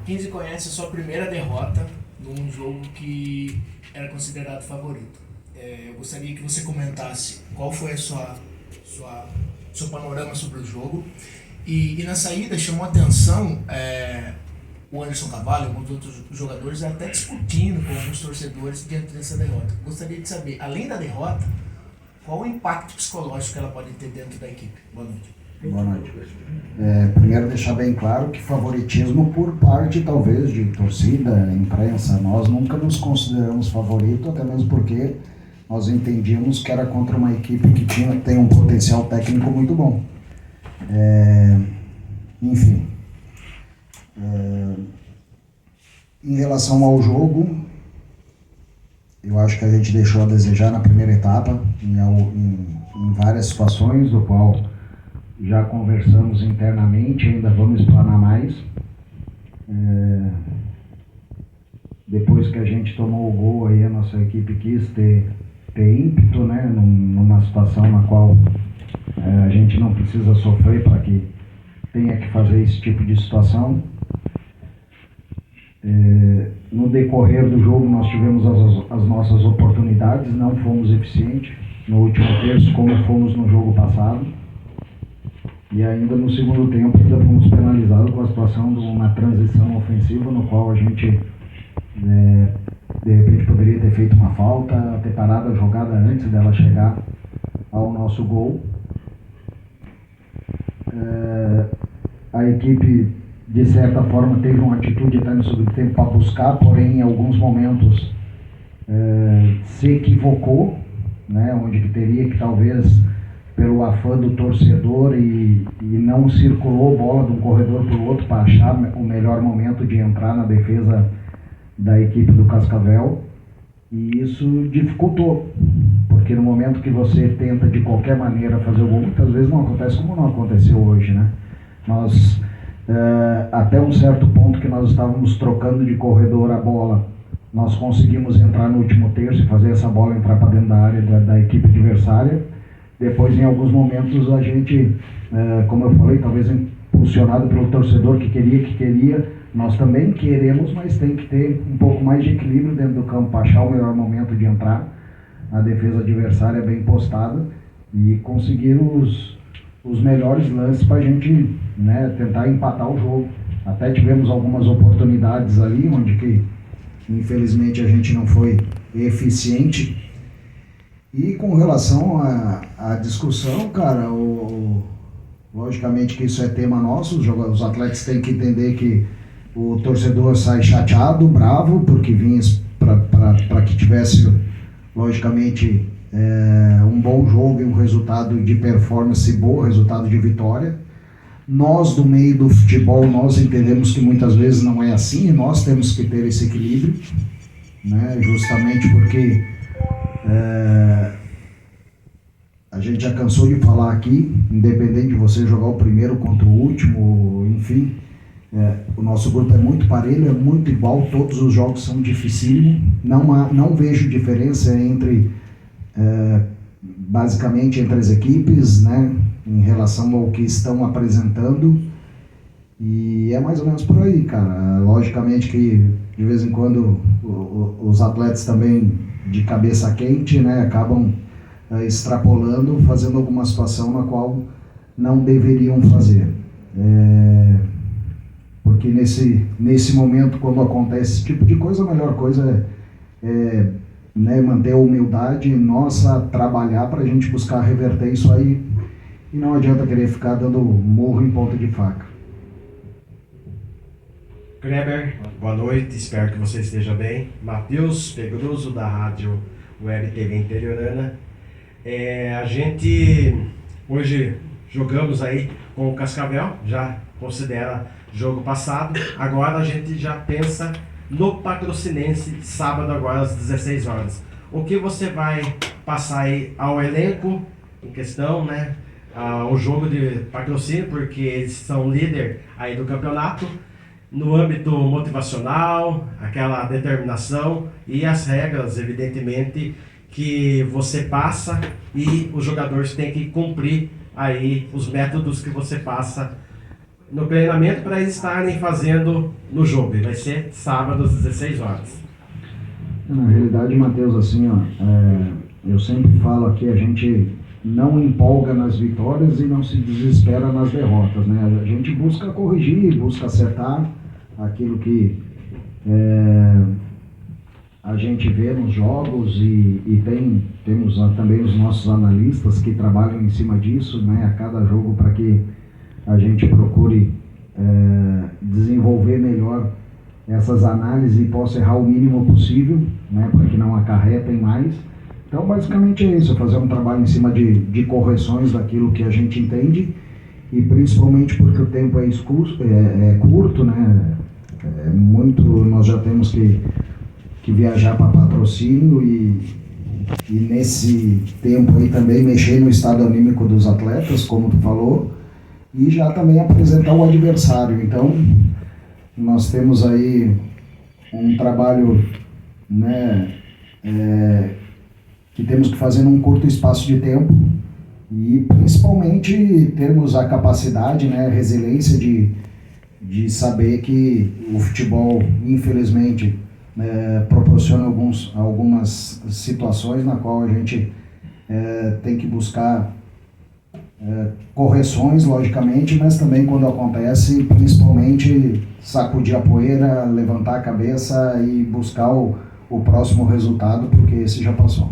15 conhece a sua primeira derrota num jogo que era considerado favorito. Eu gostaria que você comentasse qual foi seu panorama sobre o jogo. E na saída chamou a atenção o Anderson Carvalho e alguns outros jogadores até discutindo com alguns torcedores diante dessa derrota. Gostaria de saber, além da derrota, qual o impacto psicológico que ela pode ter dentro da equipe? Boa noite. Boa noite. Primeiro deixar bem claro que favoritismo por parte talvez de torcida, imprensa, nós nunca nos consideramos favorito, até mesmo porque nós entendíamos que era contra uma equipe que tem um potencial técnico muito bom. Enfim, em relação ao jogo, eu acho que a gente deixou a desejar na primeira etapa, em várias situações, do qual já conversamos internamente, ainda vamos explanar mais. Depois que a gente tomou o gol, aí a nossa equipe quis ter ímpeto, né, numa situação na qual a gente não precisa sofrer para que tenha que fazer esse tipo de situação. No decorrer do jogo nós tivemos as nossas oportunidades, não fomos eficientes no último terço como fomos no jogo passado. E ainda no segundo tempo ainda fomos penalizados com a situação de uma transição ofensiva no qual a gente de repente poderia ter feito uma falta, ter parado a jogada antes dela chegar ao nosso gol. A equipe de certa forma teve uma atitude até no segundo tempo para buscar, porém em alguns momentos se equivocou, né, onde que teria que talvez pelo afã do torcedor e não circulou bola de um corredor para o outro para achar o melhor momento de entrar na defesa da equipe do Cascavel, e isso dificultou, porque no momento que você tenta de qualquer maneira fazer o gol, muitas vezes não acontece como não aconteceu hoje, né? Nós, até um certo ponto que nós estávamos trocando de corredor a bola, nós conseguimos entrar no último terço e fazer essa bola entrar para dentro da área da equipe adversária. Depois, em alguns momentos, a gente, como eu falei, talvez impulsionado pelo torcedor que queria, nós também queremos, mas tem que ter um pouco mais de equilíbrio dentro do campo para achar o melhor momento de entrar, a defesa adversária bem postada e conseguir os melhores lances para a gente, né, tentar empatar o jogo. Até tivemos algumas oportunidades ali, onde que infelizmente a gente não foi eficiente. E com relação à discussão, cara, logicamente que isso é tema nosso, os atletas têm que entender que o torcedor sai chateado, bravo, porque vinha para que tivesse, logicamente, um bom jogo e um resultado de performance boa, resultado de vitória. Nós, do meio do futebol, nós entendemos que muitas vezes não é assim, e nós temos que ter esse equilíbrio, né, justamente porque a gente já cansou de falar aqui, independente de você jogar o primeiro contra o último, enfim, o nosso grupo é muito parelho, é muito igual, todos os jogos são dificílimos, não vejo diferença basicamente entre as equipes, né, em relação ao que estão apresentando, e é mais ou menos por aí, cara. Logicamente que de vez em quando os atletas também de cabeça quente, né, acabam extrapolando, fazendo alguma situação na qual não deveriam fazer. Porque nesse momento, quando acontece esse tipo de coisa, a melhor coisa é né, manter a humildade nossa, trabalhar para a gente buscar reverter isso aí, e não adianta querer ficar dando murro em ponta de faca. Kleber, boa noite, espero que você esteja bem. Matheus Pedroso, da Rádio Web TV Interiorana. A gente hoje jogamos aí com o Cascavel, já considera jogo passado. Agora a gente já pensa no Patrocinense, sábado agora às 16 horas. O que você vai passar aí ao elenco em questão, né? O jogo de patrocínio, porque eles são líder aí do campeonato, no âmbito motivacional, aquela determinação e as regras, evidentemente, que você passa e os jogadores têm que cumprir aí os métodos que você passa no treinamento para eles estarem fazendo no jogo. Vai ser sábado às 16 horas. Na realidade, Matheus, assim, ó, eu sempre falo aqui, a gente não empolga nas vitórias e não se desespera nas derrotas, né? A gente busca corrigir, busca acertar aquilo que a gente vê nos jogos e temos também os nossos analistas que trabalham em cima disso, né, a cada jogo, para que a gente procure desenvolver melhor essas análises e possa errar o mínimo possível, né, para que não acarretem mais. Então, basicamente é isso, fazer um trabalho em cima de correções daquilo que a gente entende, e principalmente porque o tempo é curto, né, nós já temos que viajar para patrocínio e nesse tempo aí também mexer no estado anímico dos atletas, como tu falou, e já também apresentar o adversário. Então, nós temos aí um trabalho, né, que temos que fazer num curto espaço de tempo e principalmente termos a capacidade, né, a resiliência de saber que o futebol, infelizmente, proporciona algumas situações na qual a gente tem que buscar correções, logicamente, mas também quando acontece, principalmente sacudir a poeira, levantar a cabeça e buscar o próximo resultado, porque esse já passou.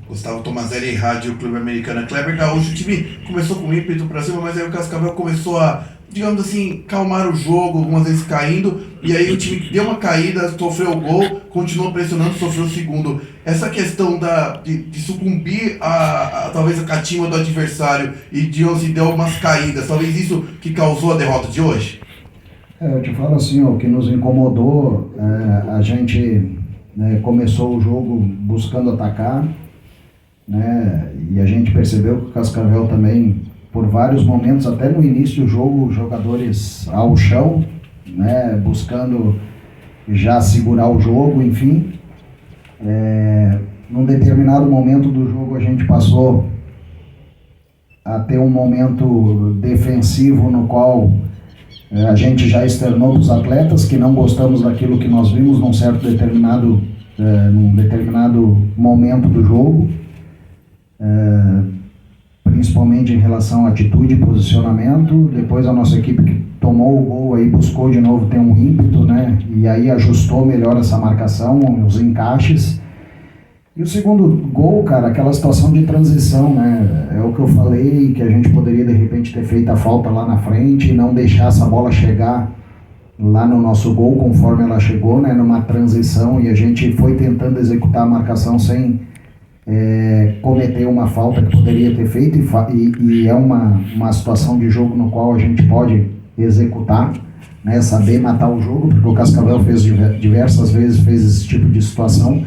Gustavo Tomazelli, Rádio Clube Americana. Kleber Gaúcho, o time começou com ímpeto pra cima, mas aí o Cascavel começou a, digamos assim, calmar o jogo, algumas vezes caindo, e aí o time deu uma caída, sofreu o gol, continuou pressionando, sofreu o segundo. Essa questão de sucumbir talvez a catimba do adversário e de onde deu umas caídas, talvez isso que causou a derrota de hoje? Eu te falo assim, o que nos incomodou, a gente começou o jogo buscando atacar, né, e a gente percebeu que o Cascavel também, por vários momentos, até no início do jogo, jogadores ao chão, né, buscando já segurar o jogo, enfim. Num determinado momento do jogo a gente passou a ter um momento defensivo no qual a gente já externou para os atletas que não gostamos daquilo que nós vimos num determinado momento do jogo, principalmente em relação à atitude e posicionamento. Depois a nossa equipe que tomou o gol aí buscou de novo ter um ímpeto, né, e aí ajustou melhor essa marcação, os encaixes. E o segundo gol, cara, aquela situação de transição, né, é o que eu falei, que a gente poderia de repente ter feito a falta lá na frente e não deixar essa bola chegar lá no nosso gol conforme ela chegou, né, numa transição, e a gente foi tentando executar a marcação sem cometer uma falta que poderia ter feito, e é uma situação de jogo no qual a gente pode executar, né, saber matar o jogo, porque o Cascavel diversas vezes fez esse tipo de situação.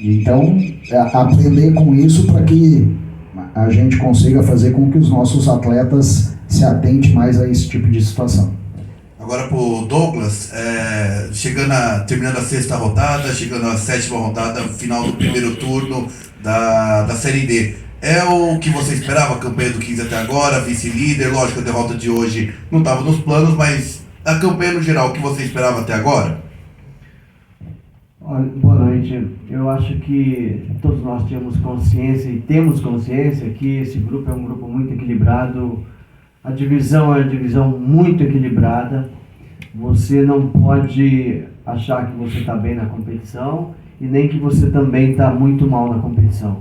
Então, aprender com isso para que a gente consiga fazer com que os nossos atletas se atentem mais a esse tipo de situação. Agora pro Douglas, terminando a sexta rodada, chegando à sétima rodada, final do primeiro turno da Série D. É o que você esperava, a campanha do 15 até agora, vice-líder, lógico, a derrota de hoje não estava nos planos, mas a campanha no geral, o que você esperava até agora? Olha, boa noite. Eu acho que todos nós temos consciência e temos consciência que esse grupo é um grupo muito equilibrado. A divisão é uma divisão muito equilibrada. Você não pode achar que você está bem na competição e nem que você também está muito mal na competição.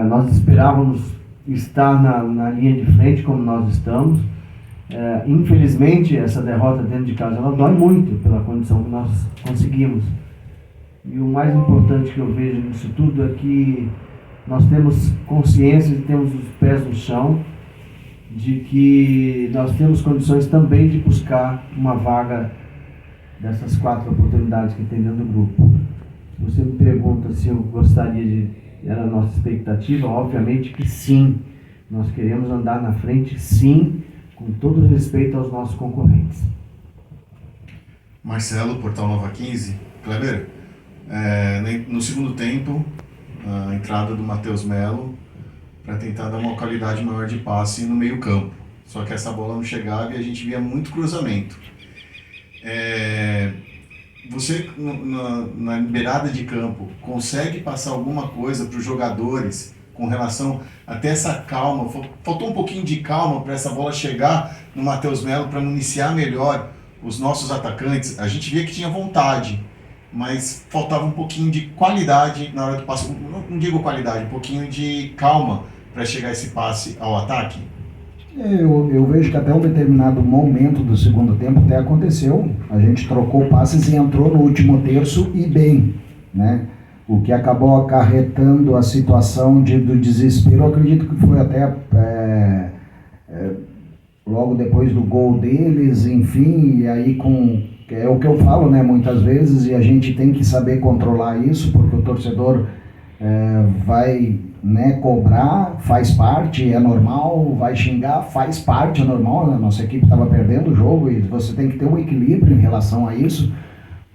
Nós esperávamos estar na linha de frente como nós estamos. Infelizmente, essa derrota dentro de casa ela dói muito pela condição que nós conseguimos. E o mais importante que eu vejo nisso tudo é que nós temos consciência e temos os pés no chão de que nós temos condições também de buscar uma vaga dessas 4 oportunidades que tem dentro do grupo. Se você me pergunta se eu gostaria era a nossa expectativa, obviamente que sim. Nós queremos andar na frente, sim, com todo respeito aos nossos concorrentes. Marcelo, Portal Nova 15. Kleber, no segundo tempo, a entrada do Matheus Melo para tentar dar uma qualidade maior de passe no meio campo. Só que essa bola não chegava e a gente via muito cruzamento. Você, na beirada de campo, consegue passar alguma coisa para os jogadores com relação até essa calma? Faltou um pouquinho de calma para essa bola chegar no Matheus Melo, para municiar melhor os nossos atacantes. A gente via que tinha vontade, mas faltava um pouquinho de qualidade na hora do passe. Não digo qualidade, um pouquinho de calma para chegar esse passe ao ataque. Eu vejo que até um determinado momento do segundo tempo até aconteceu. A gente trocou passes e entrou no último terço e bem, né? O que acabou acarretando a situação do desespero, eu acredito que foi até logo depois do gol deles, enfim, e aí é o que eu falo, né, muitas vezes, e a gente tem que saber controlar isso, porque o torcedor vai, né, cobrar, faz parte, é normal, vai xingar, faz parte, é normal, né? Nossa equipe estava perdendo o jogo e você tem que ter um equilíbrio em relação a isso,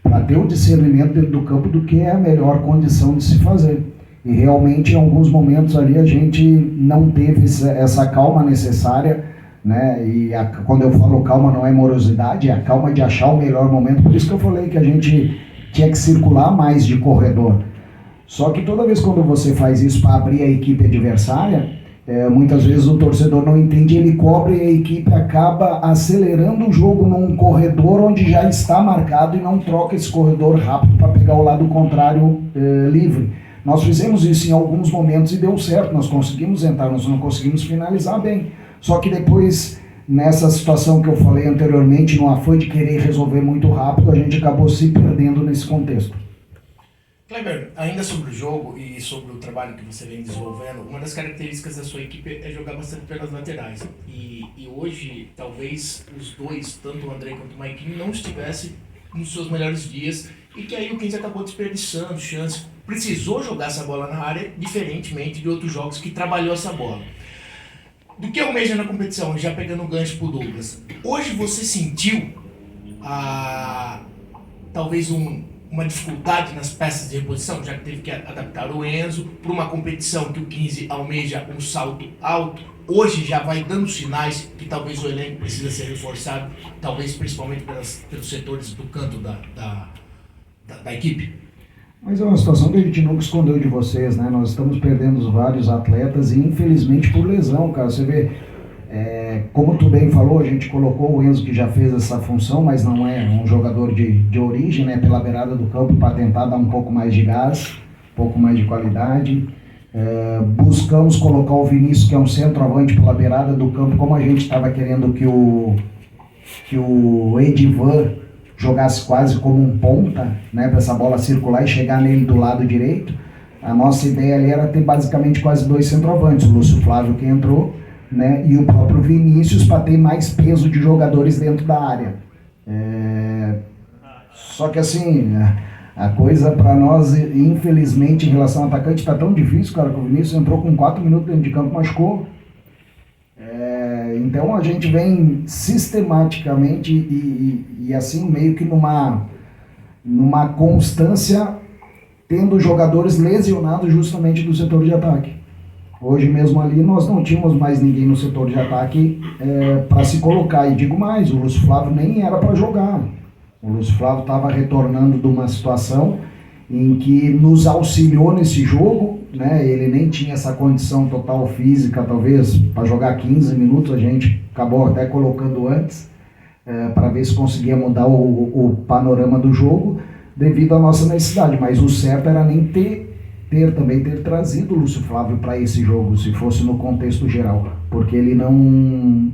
para ter o discernimento dentro do campo do que é a melhor condição de se fazer. E realmente, em alguns momentos ali, a gente não teve essa calma necessária, né? E quando eu falo calma, não é morosidade, é a calma de achar o melhor momento. Por isso que eu falei que a gente tinha que circular mais de corredor. Só que toda vez quando você faz isso para abrir a equipe adversária, muitas vezes o torcedor não entende, ele cobra e a equipe acaba acelerando o jogo num corredor onde já está marcado e não troca esse corredor rápido para pegar o lado contrário livre. Nós fizemos isso em alguns momentos e deu certo, nós conseguimos entrar, nós não conseguimos finalizar bem. Só que depois, nessa situação que eu falei anteriormente, no afã de querer resolver muito rápido, a gente acabou se perdendo nesse contexto. Kleber, ainda sobre o jogo e sobre o trabalho que você vem desenvolvendo, uma das características da sua equipe é jogar bastante pelas laterais. E hoje, talvez os dois, tanto o André quanto o Maiquinho, não estivessem nos seus melhores dias e que aí o 15 acabou desperdiçando chance. Precisou jogar essa bola na área, diferentemente de outros jogos que trabalhou essa bola. Do que almeja na competição, já pegando o gancho pro Douglas, hoje você sentiu talvez uma dificuldade nas peças de reposição, já que teve que adaptar o Enzo para uma competição que o 15 almeja um salto alto? Hoje já vai dando sinais que talvez o elenco precisa ser reforçado, talvez principalmente pelos setores do canto da equipe? Mas é uma situação que a gente nunca escondeu de vocês, né? Nós estamos perdendo vários atletas e infelizmente por lesão, cara. Você vê, como tu bem falou, a gente colocou o Enzo que já fez essa função, mas não é um jogador de origem, né? Pela beirada do campo para tentar dar um pouco mais de gás, um pouco mais de qualidade. Buscamos colocar o Vinícius, que é um centroavante, pela beirada do campo, como a gente estava querendo que o Edivan jogasse quase como um ponta, né, para essa bola circular e chegar nele do lado direito. A nossa ideia ali era ter basicamente quase dois centroavantes, o Lúcio Flávio que entrou, né, e o próprio Vinícius, para ter mais peso de jogadores dentro da área. Só que assim, a coisa para nós, infelizmente, em relação ao atacante, está tão difícil, cara, que o Vinícius entrou com 4 minutos dentro de campo, machucou. Então a gente vem sistematicamente e assim meio que numa constância tendo jogadores lesionados justamente do setor de ataque. Hoje mesmo ali nós não tínhamos mais ninguém no setor de ataque para se colocar. E digo mais, o Lúcio Flávio nem era para jogar. O Lúcio Flávio estava retornando de uma situação em que nos auxiliou nesse jogo, né? Ele nem tinha essa condição total física, talvez, para jogar 15 minutos, a gente acabou até colocando antes, para ver se conseguia mudar o panorama do jogo, devido à nossa necessidade, mas o certo era nem ter trazido o Lúcio Flávio para esse jogo, se fosse no contexto geral, porque ele não...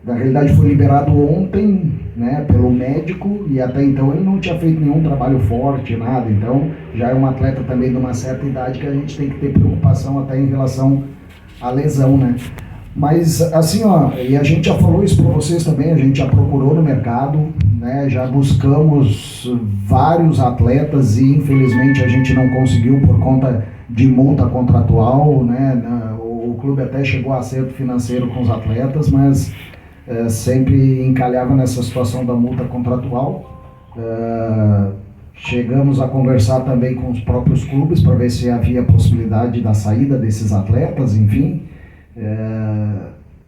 na realidade foi liberado ontem, né, pelo médico, e até então ele não tinha feito nenhum trabalho forte, nada, então já é um atleta também de uma certa idade que a gente tem que ter preocupação até em relação à lesão, né. Mas assim, ó, e a gente já falou isso para vocês também, a gente já procurou no mercado, né, já buscamos vários atletas e infelizmente a gente não conseguiu por conta de multa contratual, né, o clube até chegou a acerto financeiro com os atletas, mas sempre encalhava nessa situação da multa contratual. Chegamos a conversar também com os próprios clubes para ver se havia possibilidade da saída desses atletas, enfim.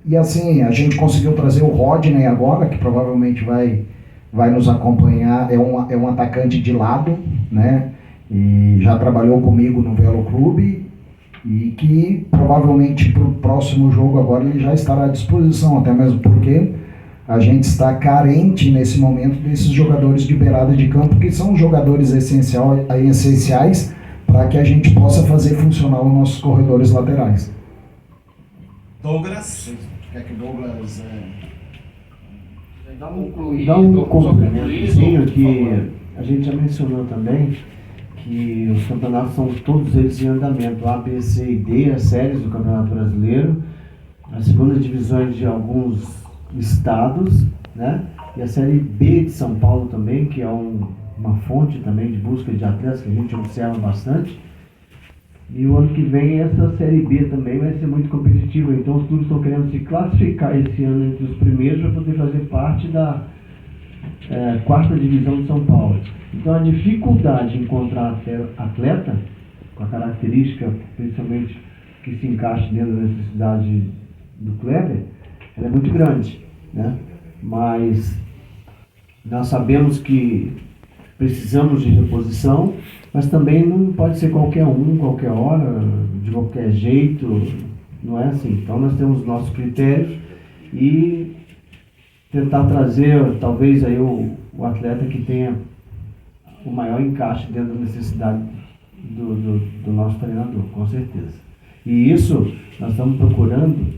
E assim, a gente conseguiu trazer o Rodney agora, que provavelmente vai nos acompanhar, é um atacante de lado, né? E já trabalhou comigo no Velo Clube e que provavelmente para o próximo jogo agora ele já estará à disposição, até mesmo porque a gente está carente nesse momento desses jogadores de beirada de campo, que são jogadores essenciais para que a gente possa fazer funcionar os nossos corredores laterais. Douglas. Quer que o Douglas... Dá um complementozinho que a gente já mencionou também, que os campeonatos são todos eles em andamento, A, B, C e D, as séries do Campeonato Brasileiro, as segundas divisões de alguns estados, né? E a série B de São Paulo também, que é uma fonte também de busca de atletas que a gente observa bastante. E o ano que vem essa série B também vai ser muito competitiva, então os clubes estão querendo se classificar esse ano entre os primeiros para poder fazer parte da quarta divisão de São Paulo. Então a dificuldade de encontrar atleta com a característica, principalmente que se encaixe dentro da necessidade do Kleber, ela é muito grande, né? Mas nós sabemos que precisamos de reposição, mas também não pode ser qualquer um, qualquer hora, de qualquer jeito, não é assim. Então nós temos nossos critérios e tentar trazer talvez aí o atleta que tenha o maior encaixe dentro da necessidade do nosso treinador, com certeza. E isso nós estamos procurando,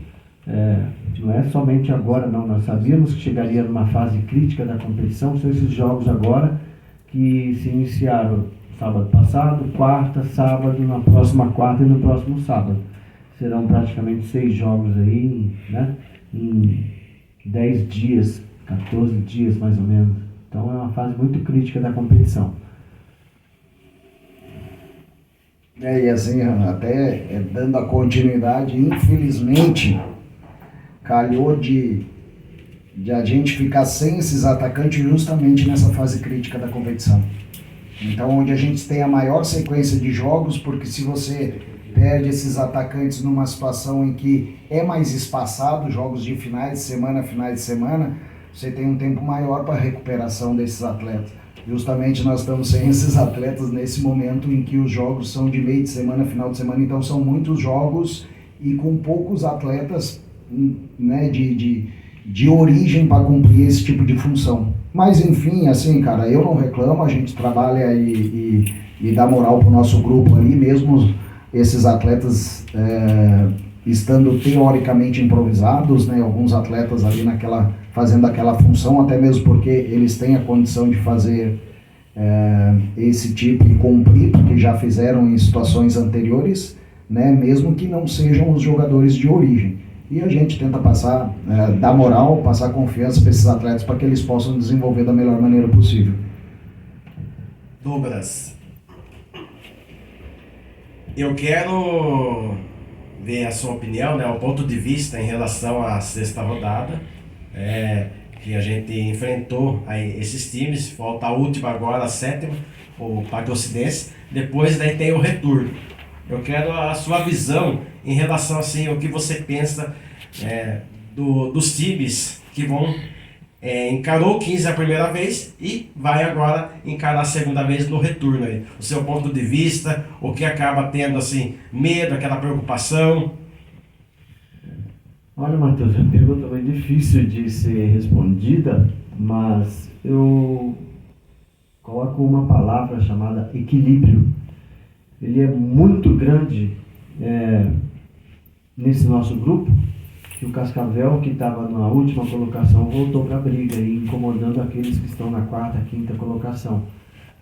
não é somente agora não, nós sabíamos que chegaria numa fase crítica da competição, são esses jogos agora que se iniciaram sábado passado, quarta, sábado, na próxima quarta e no próximo sábado. Serão praticamente 6 jogos aí, né, em 10 dias, 14 dias mais ou menos. Então é uma fase muito crítica da competição. E assim, até dando a continuidade, infelizmente, calhou de a gente ficar sem esses atacantes justamente nessa fase crítica da competição. Então, onde a gente tem a maior sequência de jogos, porque se você perde esses atacantes numa situação em que é mais espaçado, jogos de finais de semana, você tem um tempo maior para a recuperação desses atletas. Justamente nós estamos sem esses atletas nesse momento em que os jogos são de meio de semana, final de semana, então são muitos jogos e com poucos atletas, né, de origem para cumprir esse tipo de função. Mas enfim, assim, cara, eu não reclamo, a gente trabalha e dá moral pro nosso grupo ali, mesmo esses atletas estando teoricamente improvisados, né, alguns atletas ali fazendo aquela função, até mesmo porque eles têm a condição de fazer esse tipo e cumprir, porque já fizeram em situações anteriores, né, mesmo que não sejam os jogadores de origem. E a gente tenta passar, dar moral, passar confiança para esses atletas para que eles possam desenvolver da melhor maneira possível. Douglas, eu quero ver a sua opinião, né, o ponto de vista em relação à sexta rodada, que a gente enfrentou aí esses times, falta a última agora, a sétima, o Patrocidense, depois daí tem o retorno. Eu quero a sua visão em relação, assim, o que você pensa dos times que vão encarou o 15 a primeira vez e vai agora encarar a segunda vez no retorno aí. O seu ponto de vista, o que acaba tendo, assim, medo, aquela preocupação. Olha, Matheus, é uma pergunta bem difícil de ser respondida, mas eu coloco uma palavra chamada equilíbrio. Ele é muito grande nesse nosso grupo, que o Cascavel, que estava na última colocação, voltou para a briga, incomodando aqueles que estão na quarta, quinta colocação.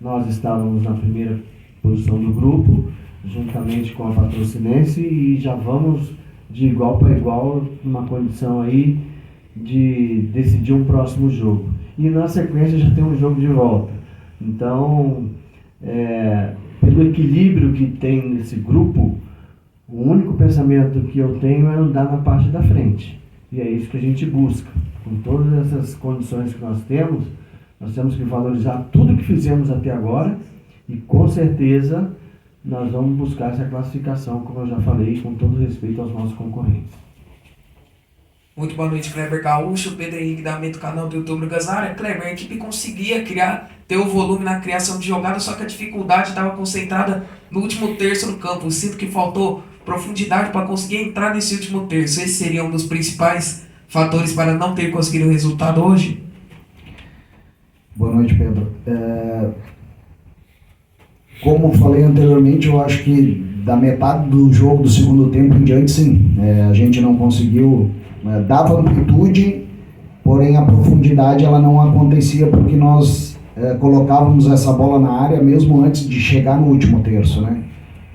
Nós estávamos na primeira posição do grupo, juntamente com a Patrocinense, e já vamos de igual para igual, numa condição aí de decidir um próximo jogo. E na sequência já tem um jogo de volta. Então, pelo equilíbrio que tem nesse grupo, o único pensamento que eu tenho é andar na parte da frente. E é isso que a gente busca. Com todas essas condições que nós temos que valorizar tudo que fizemos até agora e com certeza nós vamos buscar essa classificação, como eu já falei, com todo respeito aos nossos concorrentes. Muito boa noite, Kleber Gaúcho, Pedro Henrique da Mento, canal do YouTube Gazara. Kleber, a equipe conseguia ter o volume na criação de jogadas, só que a dificuldade estava concentrada no último terço do campo. Sinto que faltou profundidade para conseguir entrar nesse último terço. Esse seria um dos principais fatores para não ter conseguido o resultado hoje? Boa noite, Pedro. Como falei anteriormente, eu acho que da metade do jogo do segundo tempo em diante, sim. A gente não conseguiu, dava amplitude, porém a profundidade ela não acontecia porque nós colocávamos essa bola na área mesmo antes de chegar no último terço, né?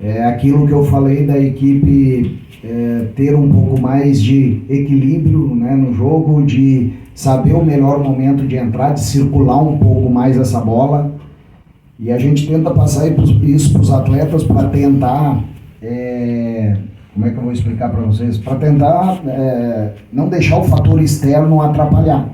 É aquilo que eu falei da equipe ter um pouco mais de equilíbrio, né, no jogo, de saber o melhor momento de entrar, de circular um pouco mais essa bola. E a gente tenta passar isso para os atletas para tentar, como é que eu vou explicar para vocês? Para tentar não deixar o fator externo atrapalhar,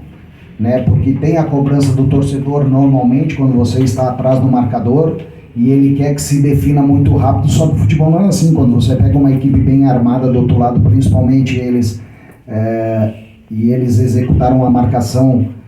né? Porque tem a cobrança do torcedor normalmente quando você está atrás do marcador e ele quer que se defina muito rápido, só que o futebol não é assim. Quando você pega uma equipe bem armada do outro lado, principalmente eles, e eles executaram a marcação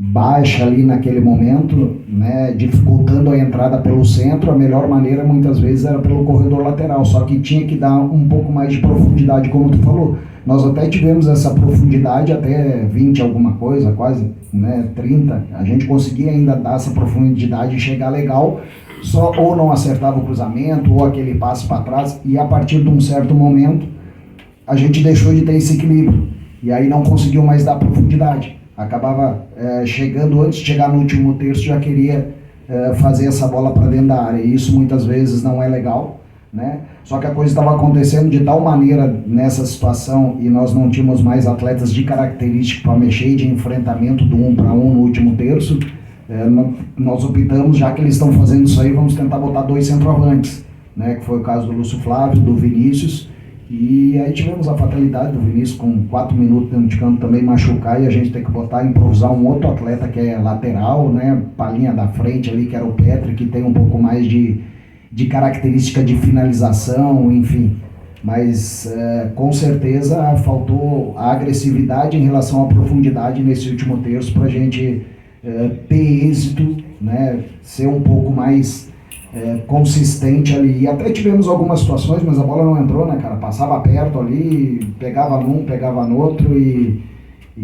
baixa ali naquele momento, né, dificultando a entrada pelo centro, a melhor maneira muitas vezes era pelo corredor lateral, só que tinha que dar um pouco mais de profundidade, como tu falou. Nós até tivemos essa profundidade até 20 alguma coisa, quase, né, 30, a gente conseguia ainda dar essa profundidade e chegar legal, só ou não acertava o cruzamento, ou aquele passe para trás, e a partir de um certo momento, a gente deixou de ter esse equilíbrio, e aí não conseguiu mais dar profundidade. Acabava chegando, antes de chegar no último terço, já queria fazer essa bola para dentro da área. E isso muitas vezes não é legal, né? Só que a coisa estava acontecendo de tal maneira nessa situação e nós não tínhamos mais atletas de característica para mexer de enfrentamento do 1 para 1 no último terço. Nós optamos, já que eles estão fazendo isso aí, vamos tentar botar 2 centroavantes, né? Que foi o caso do Lúcio Flávio, do Vinícius. E aí tivemos a fatalidade do Vinícius com 4 minutos dentro de campo também machucar e a gente tem que improvisar um outro atleta que é lateral, né, pra linha da frente ali, que era o Petri, que tem um pouco mais de característica de finalização, enfim. Mas com certeza faltou a agressividade em relação à profundidade nesse último terço para a gente ter êxito, né, ser um pouco mais consistente ali. E até tivemos algumas situações, mas a bola não entrou, né, cara? Passava perto ali, pegava num, pegava no outro e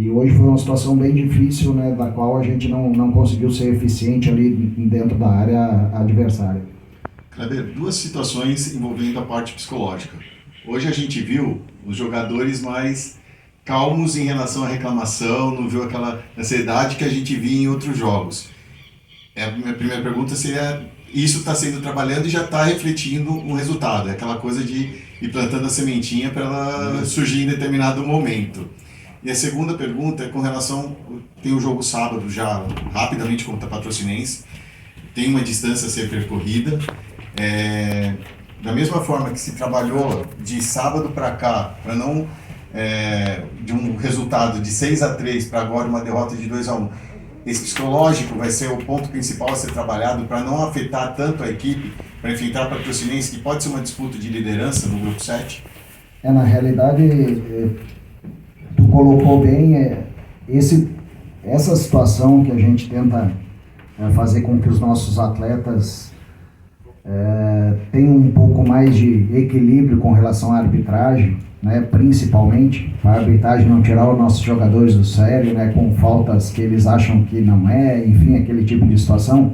hoje foi uma situação bem difícil, né, da qual a gente não conseguiu ser eficiente ali dentro da área adversária. Kleber, 2 situações envolvendo a parte psicológica. Hoje a gente viu os jogadores mais calmos em relação à reclamação, não viu aquela ansiedade que a gente via em outros jogos. A minha primeira pergunta seria: isso está sendo trabalhado e já está refletindo um resultado? É aquela coisa de ir plantando a sementinha para ela surgir em determinado momento. E a segunda pergunta é com relação, tem o jogo sábado já, rapidamente, contra a Patrocinense, tem uma distância a ser percorrida. Da mesma forma que se trabalhou de sábado para cá, para não de um resultado de 6-3 para agora uma derrota de 2-1, esse psicológico vai ser o ponto principal a ser trabalhado para não afetar tanto a equipe, para enfrentar a Patrocinense, que pode ser uma disputa de liderança no grupo 7? Na realidade, tu colocou bem, essa situação que a gente tenta fazer com que os nossos atletas tenham um pouco mais de equilíbrio com relação à arbitragem, né, principalmente, para a arbitragem não tirar os nossos jogadores do sério, né, com faltas que eles acham que não enfim, aquele tipo de situação.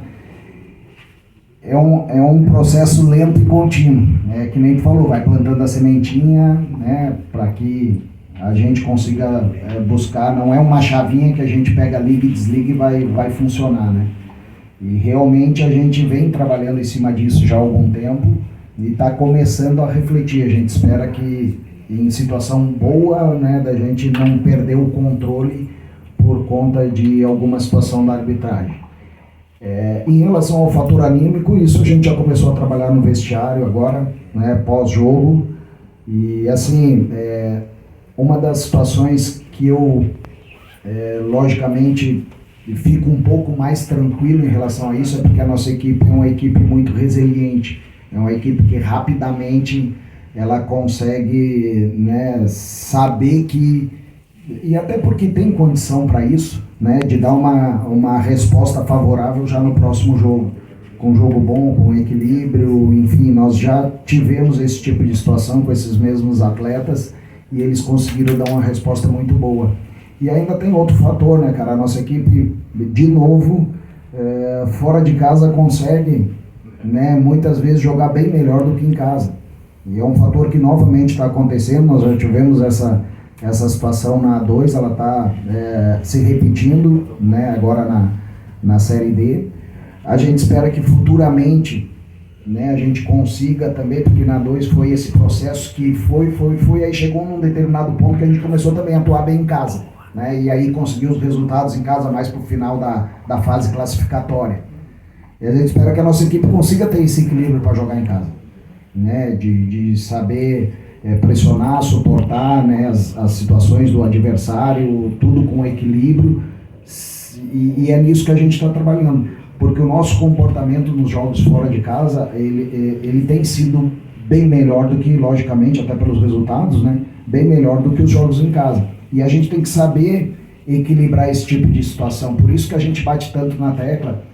É um processo lento e contínuo, que nem tu falou, vai plantando a sementinha, né, para que a gente consiga buscar, não é uma chavinha que a gente pega, liga e desliga e vai funcionar, né. E realmente a gente vem trabalhando em cima disso já há algum tempo e está começando a refletir. A gente espera que em situação boa, né, da gente não perder o controle por conta de alguma situação da arbitragem. Em relação ao fator anímico, isso a gente já começou a trabalhar no vestiário agora, né, pós-jogo. E assim, uma das situações que eu, logicamente, fico um pouco mais tranquilo em relação a isso é porque a nossa equipe é uma equipe muito resiliente, é uma equipe que rapidamente ela consegue, né, saber que E até porque tem condição para isso, né, de dar uma resposta favorável já no próximo jogo. Com um jogo bom, com equilíbrio, enfim, nós já tivemos esse tipo de situação com esses mesmos atletas e eles conseguiram dar uma resposta muito boa. E ainda tem outro fator, né, cara? A nossa equipe, de novo, fora de casa consegue, né, muitas vezes jogar bem melhor do que em casa. E é um fator que novamente está acontecendo. Nós já tivemos essa situação na A2, ela está se repetindo, né, agora na Série D. A gente espera que futuramente, né, a gente consiga também, porque na A2 foi esse processo que foi, aí chegou num determinado ponto que a gente começou também a atuar bem em casa, né, e aí conseguiu os resultados em casa mais para o final da fase classificatória. E a gente espera que a nossa equipe consiga ter esse equilíbrio para jogar em casa, né, de saber pressionar, suportar, né, as situações do adversário, tudo com equilíbrio, e é nisso que a gente está trabalhando. Porque o nosso comportamento nos jogos fora de casa, ele tem sido bem melhor do que, logicamente, até pelos resultados, né, bem melhor do que os jogos em casa. E a gente tem que saber equilibrar esse tipo de situação. Por isso que a gente bate tanto na tecla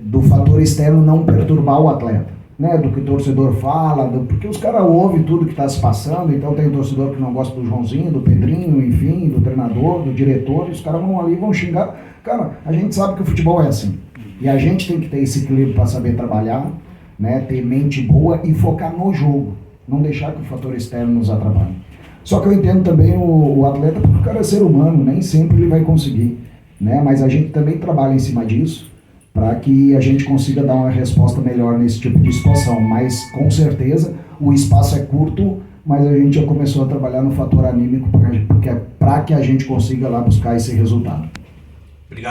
do fator externo não perturbar o atleta, né, do que o torcedor fala, porque os caras ouvem tudo que está se passando, então tem o torcedor que não gosta do Joãozinho, do Pedrinho, enfim, do treinador, do diretor, e os caras vão ali e vão xingar. Cara, a gente sabe que o futebol é assim. E a gente tem que ter esse equilíbrio para saber trabalhar, né, ter mente boa e focar no jogo. Não deixar que o fator externo nos atrapalhe. Só que eu entendo também o atleta, porque o cara é ser humano, nem sempre ele vai conseguir, né? Mas a gente também trabalha em cima disso para que a gente consiga dar uma resposta melhor nesse tipo de situação. Mas, com certeza, o espaço é curto, mas a gente já começou a trabalhar no fator anímico para que a gente consiga lá buscar esse resultado.